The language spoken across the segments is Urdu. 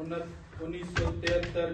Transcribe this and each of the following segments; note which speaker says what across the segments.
Speaker 1: 1973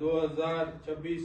Speaker 1: 2026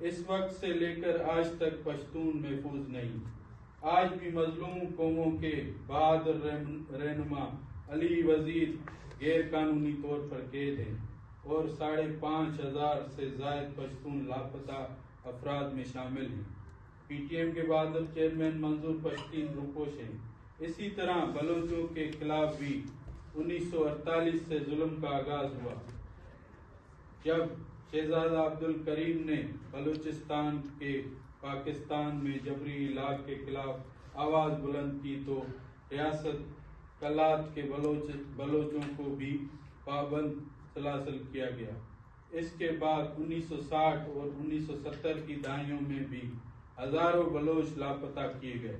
Speaker 1: اس وقت سے لے کر آج تک پشتون محفوظ نہیں۔ آج بھی مظلوم قوموں کے بہادر رہنما علی وزیر غیر قانونی طور پر قید ہیں اور 5,500 سے زائد پشتون لاپتہ افراد میں شامل ہیں۔ پی ٹی ایم کے بہادر چیئرمین منظور پشتین روپوش ہیں۔ اسی طرح بلوچوں کے خلاف بھی 1948 سے ظلم کا آغاز ہوا، جب شہزادہ عبد الکریم نے بلوچستان کے پاکستان میں جبری علاج کے خلاف آواز بلند کی تو ریاست کلات کے بلوچوں کو بھی پابند سلاسل کیا گیا۔ اس کے بعد 1960 اور 1970 کی دہائیوں میں بھی ہزاروں بلوچ لاپتہ کیے گئے۔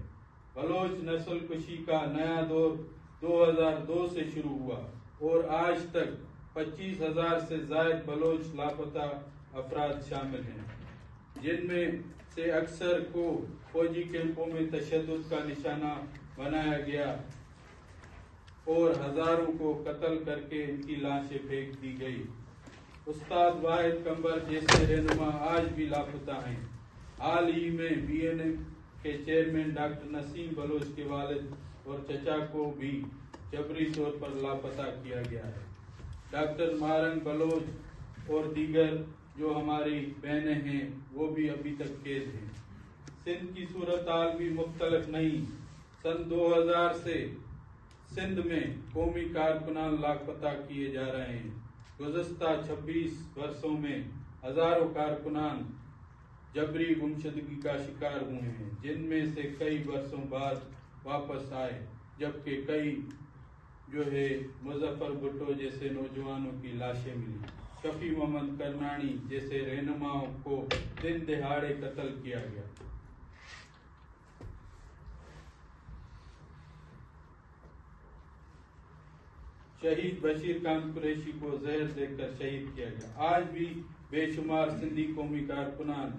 Speaker 1: بلوچ نسل کشی کا نیا دور 2002 سے شروع ہوا اور آج تک 25,000 سے زائد بلوچ لاپتہ افراد شامل ہیں، جن میں سے اکثر کو فوجی کیمپوں میں تشدد کا نشانہ بنایا گیا اور ہزاروں کو قتل کر کے ان کی لاشیں پھینک دی گئی۔ استاد واحد قمبر جیسے رہنما آج بھی لاپتہ ہیں۔ حال ہی میں بی این ایم کے چیئرمین ڈاکٹر نسیم بلوچ کے والد اور چچا کو بھی جبری طور پر لاپتہ کیا گیا ہے۔ ڈاکٹر مارنگ بلوچ اور دیگر جو ہماری بہنیں ہیں وہ بھی ابھی تک قید ہیں۔ سندھ کی صورتحال بھی مختلف نہیں۔ سن 2000 سے سندھ میں قومی کارکنان لاپتہ کیے جا رہے ہیں۔ گزشتہ 26 برسوں میں ہزاروں کارکنان جبری گمشدگی کا شکار ہوئے ہیں، جن میں سے کئی برسوں بعد واپس آئے، جبکہ کئی مظفر بھٹو جیسے نوجوانوں کی لاشیں ملی۔ شفیع محمد کرنانی جیسے رہنماؤں کو دن دہاڑے قتل کیا گیا۔ شہید بشیر خان قریشی کو زہر دے کر شہید کیا گیا۔ آج بھی بے شمار سندھی قومی کارکنان،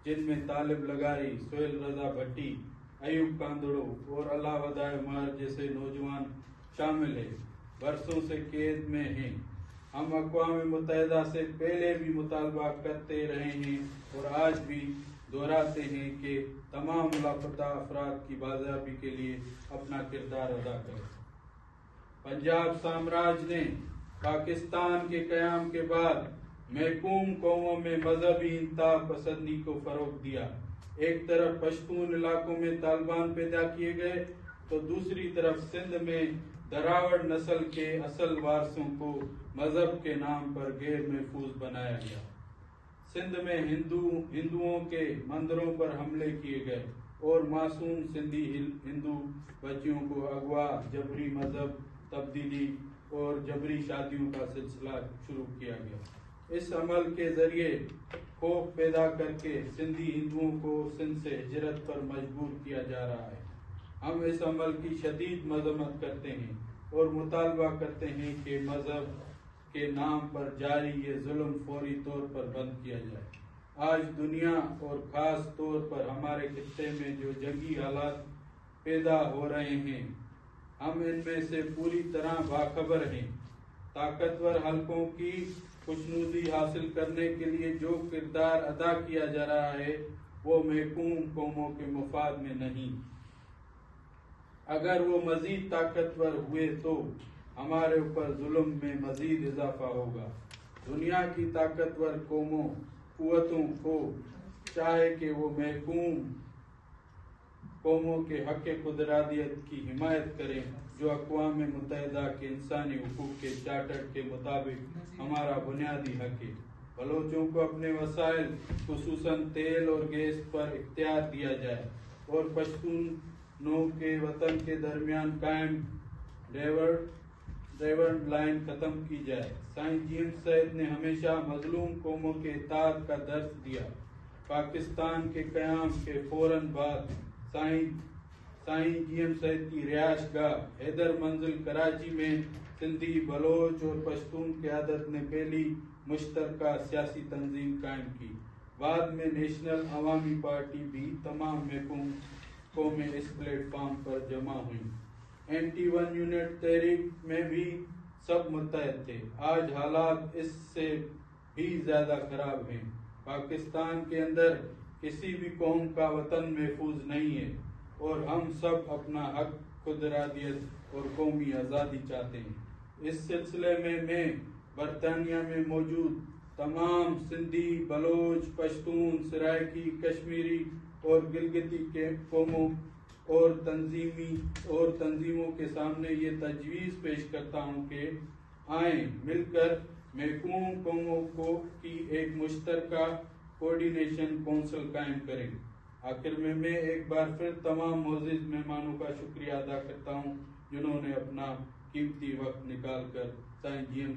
Speaker 1: جن میں طالب لگاری، سہیل رضا بھٹی، ایوب کاندڑو اور اللہ ودائے عمار جیسے نوجوان شامل ہیں، برسوں سے قید میں ہیں۔ ہم اقوام متحدہ سے پہلے بھی مطالبہ کرتے رہے ہیں اور آج بھی دہراتے ہیں کہ تمام لاپتہ افراد کی بازیابی کے لیے اپنا کردار ادا کریں۔ پنجاب سامراج نے پاکستان کے قیام کے بعد محکوم قوموں میں مذہبی انتہا پسندی کو فروغ دیا۔ ایک طرف پشتون علاقوں میں طالبان پیدا کیے گئے تو دوسری طرف سندھ میں دراوڑ نسل کے اصل وارثوں کو مذہب کے نام پر غیر محفوظ بنایا گیا۔ سندھ میں ہندوؤں کے مندروں پر حملے کیے گئے اور معصوم سندھی ہندو بچیوں کو اغوا، جبری مذہب تبدیلی اور جبری شادیوں کا سلسلہ شروع کیا گیا۔ اس عمل کے ذریعے خوف پیدا کر کے سندھی ہندوؤں کو سندھ سے ہجرت پر مجبور کیا جا رہا ہے۔ ہم اس عمل کی شدید مذمت کرتے ہیں اور مطالبہ کرتے ہیں کہ مذہب کے نام پر جاری یہ ظلم فوری طور پر بند کیا جائے۔ آج دنیا اور خاص طور پر ہمارے خطے میں جو جنگی حالات پیدا ہو رہے ہیں، ہم ان میں سے پوری طرح باخبر ہیں۔ طاقتور حلقوں کی خوشنودی حاصل کرنے کے لیے جو کردار ادا کیا جا رہا ہے وہ محکوم قوموں کے مفاد میں نہیں۔ اگر وہ مزید طاقتور ہوئے تو ہمارے اوپر ظلم میں مزید اضافہ ہوگا۔ دنیا کی طاقتور قوتوں کو چاہے کہ وہ محکوم قوموں کے حق خودارادیت کی حمایت کریں، جو اقوام متحدہ کے انسانی حقوق کے چارٹر کے مطابق ہمارا بنیادی حق ہے۔ بلوچوں کو اپنے وسائل خصوصاً تیل اور گیس پر اختیار دیا جائے اور پشتونوں کے وطن کے درمیان قائم ڈیویڈ لائن ختم کی جائے۔ سائیں جی ایم سید نے ہمیشہ مظلوم قوموں کے اتحاد کا درس دیا۔ پاکستان کے قیام کے فوراً بعد سائیں جی ایم سید کی رہائش گاہ حیدر منزل کراچی میں سندھی، بلوچ اور پشتون قیادت نے پہلی مشترکہ سیاسی تنظیم قائم کی۔ بعد میں نیشنل عوامی پارٹی بھی تمام محکوم قومیں اس پلیٹ فارم پر جمع ہوئیں۔ اینٹی ون یونٹ تحریک میں بھی سب متحد تھے۔ آج حالات اس سے بھی زیادہ خراب ہیں۔ پاکستان کے اندر کسی بھی قوم کا وطن محفوظ نہیں ہے اور ہم سب اپنا حق خود ارادیت اور قومی آزادی چاہتے ہیں۔ اس سلسلے میں برطانیہ میں موجود تمام سندھی، بلوچ، پشتون، سرائکی، کشمیری اور گلگتی کے قوموں اور تنظیموں کے سامنے یہ تجویز پیش کرتا ہوں کہ آئیں مل کر محکوم قوموں کی ایک مشترکہ کوارڈینیشن کونسل قائم کریں۔ آخر میں ایک بار پھر تمام معزز مہمانوں کا شکریہ ادا کرتا ہوں جنہوں نے اپنا قیمتی وقت نکال کر سائن جی ایم